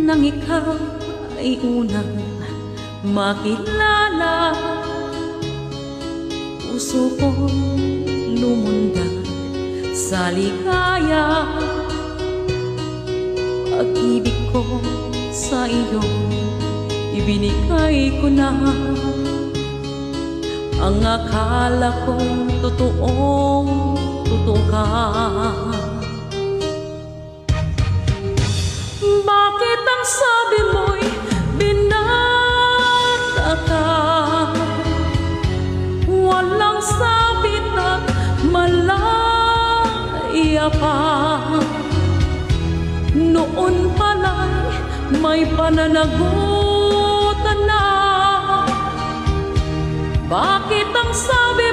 nang ikaw ay unang makilala, puso kong lumundag sa ligaya. Pag-ibig ko sa iyo ibinigay ko na, ang akala kong totoo ka. Bakit ang sabi mo'y binata ka? Walang sabit at malaya pa. Noon pala'y may pananagutan na. Bakit ang sabi